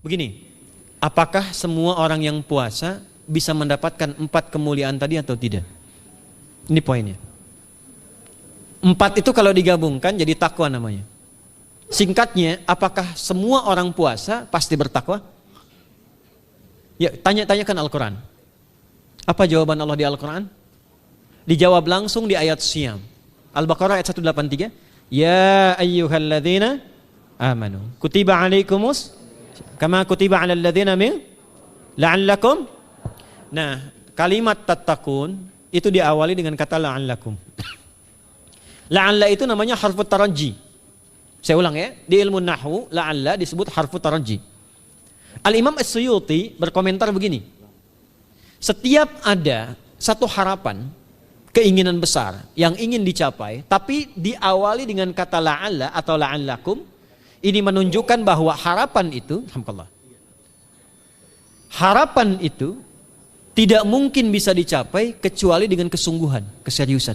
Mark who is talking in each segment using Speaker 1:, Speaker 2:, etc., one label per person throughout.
Speaker 1: Begini, apakah semua orang yang puasa bisa mendapatkan 4 kemuliaan tadi atau tidak? Ini poinnya. 4 itu kalau digabungkan jadi takwa namanya. Singkatnya, apakah semua orang puasa pasti bertakwa? Ya, tanyakan Al-Quran. Apa jawaban Allah di Al-Quran? Dijawab langsung di ayat Siyam. Al-Baqarah ayat 183. Ya ayyuhalladzina amanu kutiba alaikumus kama kutiba alal ladzina min la'allakum. Nah, kalimat tattaqun itu diawali dengan kata la'allakum. La'alla itu namanya harfu taraji. Saya ulang ya, di ilmu nahwu la'alla disebut harfu taraji. Al-Imam As-Suyuti berkomentar begini. Setiap ada satu harapan, keinginan besar yang ingin dicapai, tapi diawali dengan kata la'alla atau la'allakum, ini menunjukkan bahwa harapan itu, alhamdulillah, harapan itu tidak mungkin bisa dicapai kecuali dengan kesungguhan, keseriusan.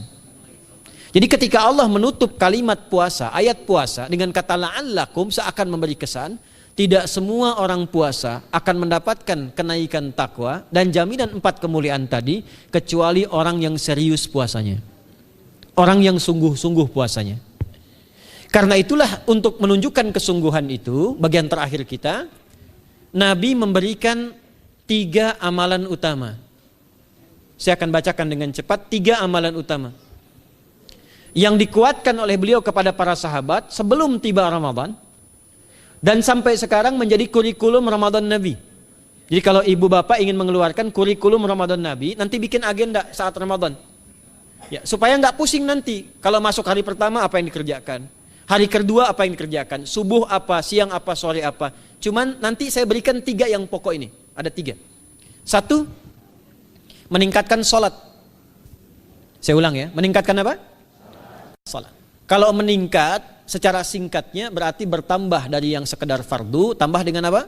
Speaker 1: Jadi ketika Allah menutup kalimat puasa, ayat puasa dengan kata la'allakum, seakan memberi kesan tidak semua orang puasa akan mendapatkan kenaikan takwa dan jaminan 4 kemuliaan tadi kecuali orang yang serius puasanya, orang yang sungguh-sungguh puasanya. Karena itulah untuk menunjukkan kesungguhan itu, bagian terakhir kita, Nabi memberikan 3 amalan utama. Saya akan bacakan dengan cepat 3 amalan utama yang dikuatkan oleh beliau kepada para sahabat sebelum tiba Ramadan dan sampai sekarang menjadi kurikulum Ramadan Nabi. Jadi kalau ibu bapak ingin mengeluarkan kurikulum Ramadan Nabi, nanti bikin agenda saat Ramadan. Ya, supaya nggak pusing nanti kalau masuk hari pertama apa yang dikerjakan, hari kedua apa yang dikerjakan, subuh apa, siang apa, sore apa. Cuman nanti saya berikan 3 yang pokok ini. Ada 3. 1, meningkatkan sholat. Saya ulang ya, meningkatkan apa? Sholat. Kalau meningkat secara singkatnya berarti bertambah dari yang sekedar fardu, tambah dengan apa?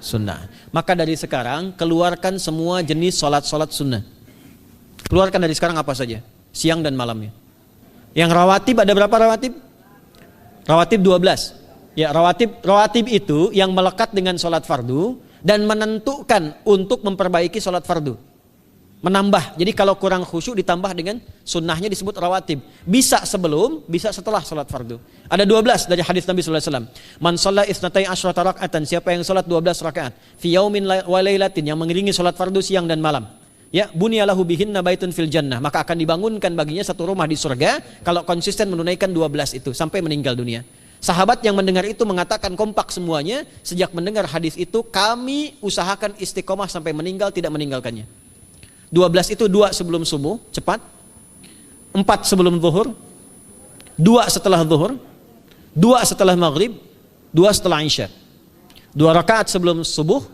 Speaker 1: Sunnah. Maka dari sekarang keluarkan semua jenis sholat-sholat sunnah. Keluarkan dari sekarang apa saja, siang dan malamnya. Yang rawatib ada berapa rawatib? Rawatib 12. Ya, rawatib itu yang melekat dengan sholat fardu dan menentukan untuk memperbaiki sholat fardu. Menambah. Jadi kalau kurang khusyuk ditambah dengan sunnahnya disebut rawatib. Bisa sebelum, bisa setelah sholat fardu. Ada 12 dari hadis Nabi sallallahu alaihi wasallam. Man shalla isnatai asyrata raka'atan, siapa yang sholat 12 rakaat fi yaumin wa lailatin, yang mengiringi sholat fardu siang dan malam. Ya, bunyalahu bihinna baitun fil jannah, maka akan dibangunkan baginya satu rumah di surga kalau konsisten menunaikan 12 itu sampai meninggal dunia. Sahabat yang mendengar itu mengatakan kompak semuanya, sejak mendengar hadis itu kami usahakan istiqomah sampai meninggal tidak meninggalkannya. 12 itu 2 sebelum subuh, cepat. 4 sebelum zuhur, 2 setelah zuhur, 2 setelah maghrib, 2 setelah isya. 2 rakaat sebelum subuh,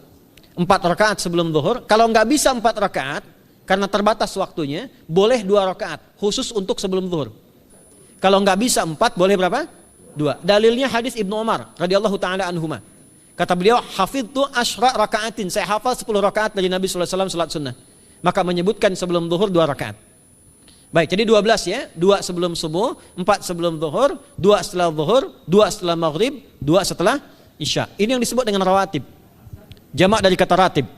Speaker 1: 4 rakaat sebelum zuhur. Kalau nggak bisa 4 rakaat karena terbatas waktunya, boleh 2 rakaat khusus untuk sebelum zuhur. Kalau nggak bisa 4, boleh berapa? 2. Dalilnya hadis Ibnu Umar radhiyallahu taala anhuma. Kata beliau, hafidtu asyra rakaatin, saya hafal 10 rakaat dari Nabi sallallahu alaihi wasallam salat sunnah. Maka menyebutkan sebelum zuhur 2 rakaat. Baik, jadi 12 ya, 2 sebelum subuh, 4 sebelum zuhur, 2 setelah zuhur, 2 setelah maghrib, 2 setelah isya. Ini yang disebut dengan rawatib. Jamak dari kata ratib.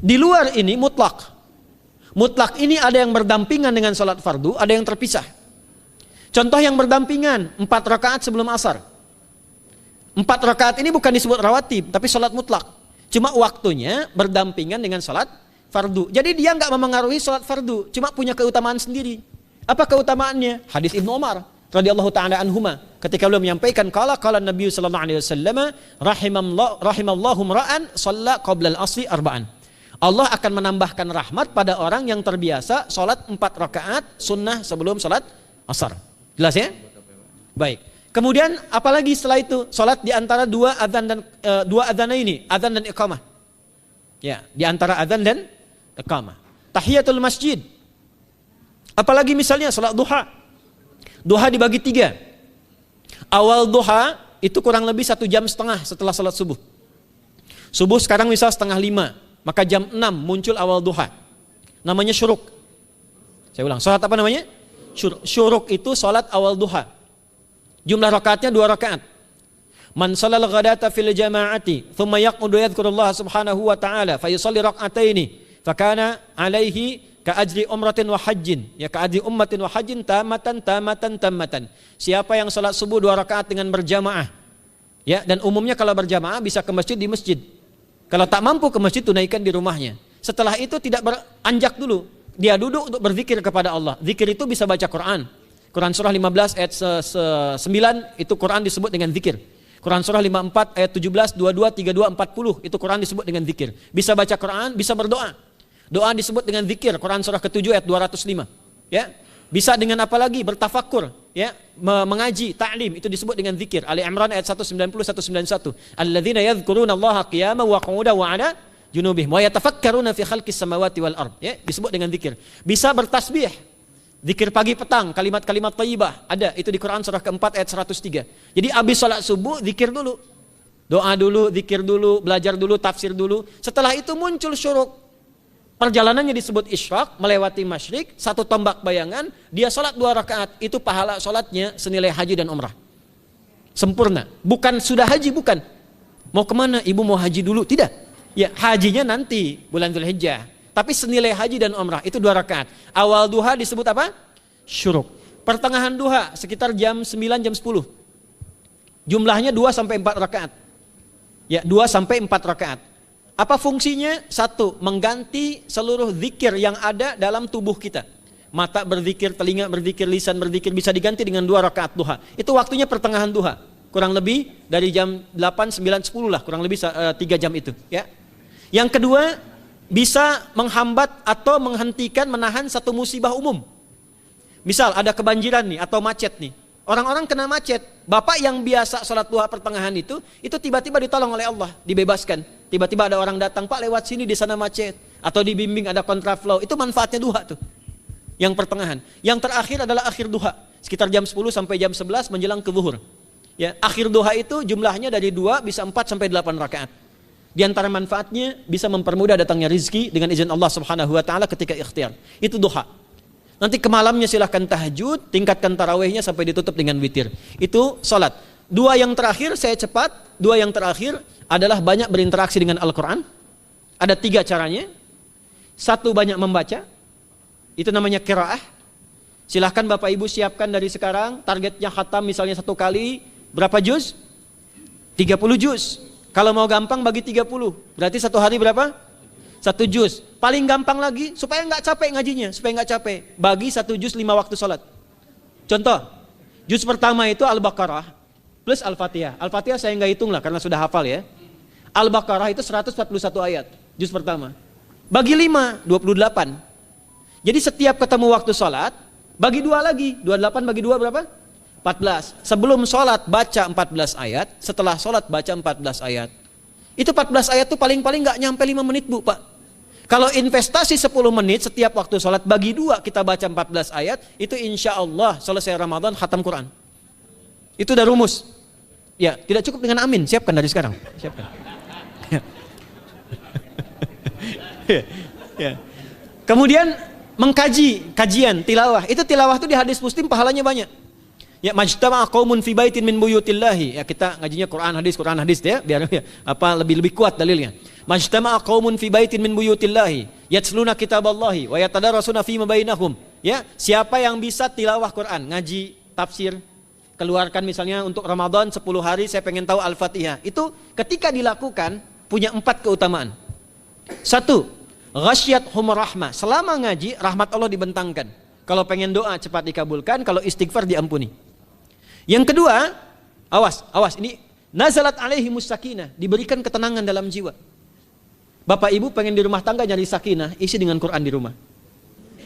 Speaker 1: Di luar ini mutlak. Mutlak ini ada yang berdampingan dengan salat fardu, ada yang terpisah. Contoh yang berdampingan, 4 rakaat sebelum asar. 4 rakaat ini bukan disebut rawatib, tapi salat mutlak. Cuma waktunya berdampingan dengan salat fardu. Jadi dia nggak memengaruhi salat fardu, cuma punya keutamaan sendiri. Apa keutamaannya? Hadis Ibnu Umar radhiyallahu taala anhuma, ketika beliau menyampaikan qala Nabi sallallahu alaihi wasallam rahimallahu ra'an shalla qabla al-asri arba'an. Allah akan menambahkan rahmat pada orang yang terbiasa salat 4 rakaat sunnah sebelum salat asar. Jelas ya? Baik. Kemudian apalagi setelah itu? Salat di antara 2 adzan dan 2 adzan ini, adzan dan iqamah. Ya, di antara adzan dan iqamah. Tahiyatul masjid. Apalagi misalnya salat duha. Duha dibagi 3. Awal duha itu kurang lebih 1,5 jam setelah salat subuh. Subuh sekarang misal 4:30, maka jam 6 muncul awal duha. Namanya syuruk. Saya ulang, salat apa namanya? Syuruk itu salat awal duha. Jumlah rakaatnya 2 rakaat. Man shalal ghadata fil jama'ati thumma yaqudu yadhkurullah subhanahu wa ta'ala fa yusalli rak'ataini fakana alaihi ka ajri umratin wa hajjin, ya ka ajri ummatin wa hajjin tamatan. Siapa yang salat subuh 2 rakaat dengan berjamaah, ya, dan umumnya kalau berjamaah bisa ke masjid di masjid. Kalau tak mampu ke masjid, tunaikan di rumahnya. Setelah itu tidak beranjak dulu, dia duduk untuk berzikir kepada Allah. Zikir itu bisa baca Quran. Quran surah 15 ayat 9 itu Quran disebut dengan zikir. Quran surah 54 ayat 17, 22, 32, 40 itu Quran disebut dengan zikir. Bisa baca Quran, bisa berdoa. Doa disebut dengan zikir. Quran surah ke-7 ayat 205. Ya. Bisa dengan apa lagi? Bertafakur, ya, mengaji, ta'lim, itu disebut dengan zikir. Ali Imran ayat 190 191. Alladzina yadhkuruna Allaha qiyaman wa qu'udan wa 'ala junubihim wa yatafakkaruna fi khalqis samawati wal ard. Ya, disebut dengan zikir. Bisa bertasbih. Zikir pagi petang, kalimat-kalimat thayyibah, ada itu di Quran surah ke-4 ayat 103. Jadi habis salat subuh zikir dulu. Doa dulu, zikir dulu, belajar dulu, tafsir dulu. Setelah itu muncul syuruk. Perjalanannya disebut isyraq, melewati masyrik, 1 tombak bayangan, dia salat 2 rakaat, itu pahala salatnya senilai haji dan umrah. Sempurna. Bukan sudah haji, bukan. Mau kemana? Ibu mau haji dulu? Tidak. Ya, hajinya nanti bulan Dzulhijjah. Tapi senilai haji dan umrah itu 2 rakaat. Awal duha disebut apa? Syuruk. Pertengahan duha sekitar jam 9 jam 10. Jumlahnya 2 sampai 4 rakaat. Ya, 2 sampai 4 rakaat. Apa fungsinya? 1, mengganti seluruh zikir yang ada dalam tubuh kita. Mata berzikir, telinga berzikir, lisan berzikir, bisa diganti dengan 2 rakaat duha. Itu waktunya pertengahan duha. Kurang lebih dari jam 8, 9, 10 lah, kurang lebih 3 jam itu, ya. Yang kedua, bisa menghambat atau menghentikan, menahan satu musibah umum. Misal ada kebanjiran nih atau macet nih. Orang-orang kena macet. Bapak yang biasa sholat duha pertengahan itu tiba-tiba ditolong oleh Allah, dibebaskan. Tiba-tiba ada orang datang, Pak lewat sini di sana macet. Atau dibimbing ada kontraflow. Itu manfaatnya duha tuh. Yang pertengahan. Yang terakhir adalah akhir duha. Sekitar jam 10 sampai jam 11 menjelang ke zuhur. Ya, akhir duha itu jumlahnya dari 2 bisa 4 sampai 8 rakaat. Di antara manfaatnya bisa mempermudah datangnya rizki dengan izin Allah Subhanahu wa taala ketika ikhtiar. Itu duha. Nanti ke malamnya silahkan tahajud, tingkatkan tarawihnya sampai ditutup dengan witir. Itu salat. 2 yang terakhir saya cepat, 2 yang terakhir adalah banyak berinteraksi dengan Al-Qur'an. Ada 3 caranya. 1, banyak membaca. Itu namanya qiraah. Silahkan Bapak Ibu siapkan dari sekarang, targetnya khatam misalnya 1 kali berapa juz? 30 juz. Kalau mau gampang bagi 30, berarti 1 hari berapa? 1 juz. Paling gampang lagi, supaya nggak capek ngajinya, supaya nggak capek, bagi 1 juz 5 waktu sholat. Contoh, juz pertama itu Al-Baqarah plus Al-Fatihah. Al-Fatihah saya nggak hitung lah karena sudah hafal ya. Al-Baqarah itu 141 ayat, juz pertama. Bagi 5, 28. Jadi setiap ketemu waktu sholat, bagi 2 lagi, 28 bagi 2 berapa? 14. Sebelum sholat baca 14 ayat, setelah sholat baca 14 ayat. Itu 14 ayat tuh paling-paling gak nyampe 5 menit Bu Pak. Kalau investasi 10 menit setiap waktu sholat, bagi 2 kita baca 14 ayat, itu insya Allah selesai Ramadan khatam Quran. Itu udah rumus. Ya, tidak cukup dengan amin, siapkan dari sekarang. Siapkan. Ya. Kemudian mengkaji, kajian, tilawah. Itu tilawah itu di hadis Muslim pahalanya banyak. Ya, majtama'a qaumun fi baitin min buyutillahi. Ya, kita ngajinya Quran hadis ya, biar ya, lebih kuat dalilnya. Majtama'a qaumun fi baitin min buyutillahi yatsluna kitaballahi wa yatadarasuna fima bainahum. Ya, siapa yang bisa tilawah Quran, ngaji, tafsir, keluarkan misalnya untuk Ramadan 10 hari saya pengen tahu Al-Fatihah. Itu ketika dilakukan punya 4 keutamaan. 1, ghasyiyatuhum rahmah. Selama ngaji rahmat Allah dibentangkan. Kalau pengen doa cepat dikabulkan, kalau istighfar diampuni. Yang kedua, awas, ini nazalat alaihimus sakinah, diberikan ketenangan dalam jiwa. Bapak Ibu pengen di rumah tangga nyari sakinah, isi dengan Quran di rumah.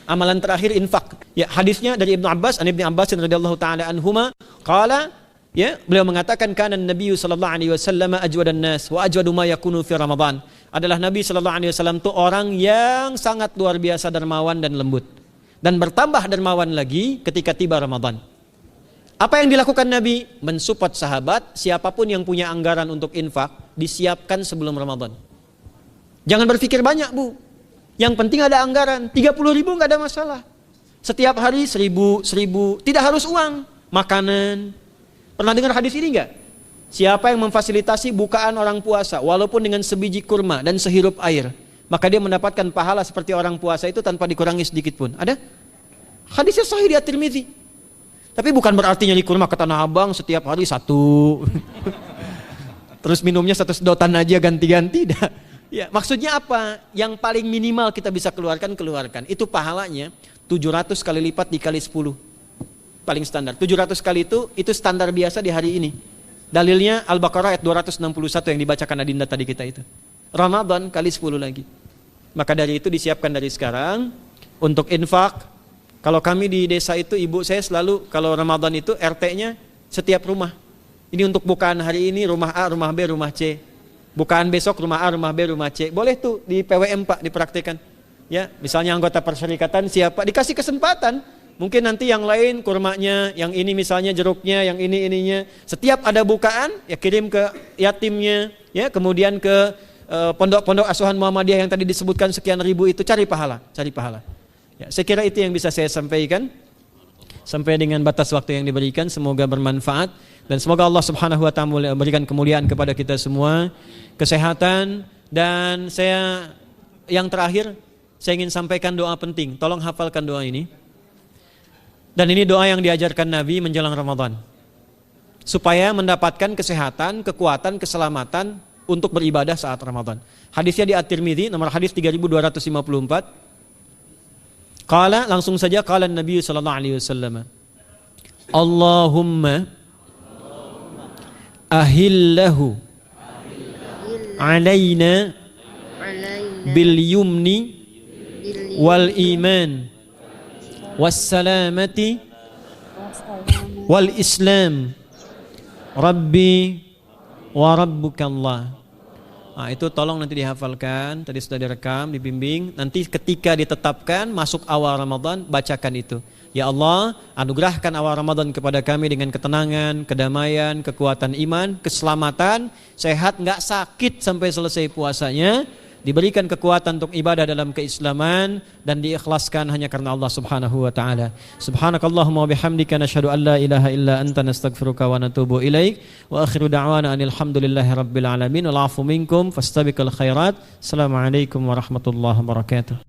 Speaker 1: Amalan terakhir infak. Ya, hadisnya dari Ibnu Abbas, Ibnu Abbas radhiyallahu taala anhuma, qala, ya, beliau mengatakan kana Nabi sallallahu alaihi wasallam ajwadan nas wa ajwadu ma yakunu fi Ramadan. Adalah Nabi sallallahu alaihi wasallam itu orang yang sangat luar biasa dermawan dan lembut. Dan bertambah dermawan lagi ketika tiba Ramadan. Apa yang dilakukan Nabi? Mensupport sahabat, siapapun yang punya anggaran untuk infak, disiapkan sebelum Ramadan. Jangan berpikir banyak Bu. Yang penting ada anggaran, 30.000 gak ada masalah. Setiap hari 1.000, tidak harus uang, makanan. Pernah dengar hadis ini gak? Siapa yang memfasilitasi bukaan orang puasa walaupun dengan sebiji kurma dan sehirup air, maka dia mendapatkan pahala seperti orang puasa itu tanpa dikurangi sedikit pun. Ada? Hadisnya sahih di At-Tirmidzi. Tapi bukan berarti nyali kurma ke Tanah Abang setiap hari satu. Terus minumnya satu sedotan aja ganti-ganti. Ya, maksudnya apa? Yang paling minimal kita bisa keluarkan. Itu pahalanya 700 kali lipat dikali 10. Paling standar. 700 kali itu standar biasa di hari ini. Dalilnya Al-Baqarah ayat 261 yang dibacakan Adinda tadi kita itu. Ramadan kali 10 lagi. Maka dari itu disiapkan dari sekarang untuk infak. Kalau kami di desa itu, ibu saya selalu kalau Ramadan itu RT-nya setiap rumah. Ini untuk bukaan hari ini rumah A, rumah B, rumah C. Bukaan besok rumah A, rumah B, rumah C. Boleh tuh di PWM Pak dipraktikkan. Ya, misalnya anggota perserikatan siapa dikasih kesempatan. Mungkin nanti yang lain kurmanya, yang ini misalnya jeruknya, yang ini ininya. Setiap ada bukaan ya kirim ke yatimnya, ya kemudian ke pondok-pondok asuhan Muhammadiyah yang tadi disebutkan sekian ribu itu, cari pahala. Ya, saya kira itu yang bisa saya sampaikan sampai dengan batas waktu yang diberikan. Semoga bermanfaat dan semoga Allah Subhanahu wa taala memberikan kemuliaan kepada kita semua, kesehatan, dan saya yang terakhir saya ingin sampaikan doa penting. Tolong hafalkan doa ini. Dan ini doa yang diajarkan Nabi menjelang Ramadan. Supaya mendapatkan kesehatan, kekuatan, keselamatan untuk beribadah saat Ramadan. Hadisnya di At-Tirmidzi nomor hadis 3254. Qala, langsung saja qala Nabi sallallahu alaihi wasallam. Allahumma ahillahu alaina bil yumni wal iman wassalamati wal islam rabbi wa rabbukallah. Nah, itu tolong nanti dihafalkan, tadi sudah direkam, dibimbing. Nanti ketika ditetapkan masuk awal Ramadan, bacakan itu. Ya Allah, anugerahkan awal Ramadan kepada kami dengan ketenangan, kedamaian, kekuatan iman, keselamatan, sehat, enggak sakit sampai selesai puasanya. Diberikan kekuatan untuk ibadah dalam keislaman dan diikhlaskan hanya karena Allah Subhanahu wa taala. Subhanakallahumma wa bihamdika nasyhadu an la ilaha illa anta nastaghfiruka wa natubu ilaik wa akhiru da'wana anil hamdulillahi rabbil alamin wal 'afu minkum fastabiqul khairat. Assalamualaikum warahmatullahi wabarakatuh.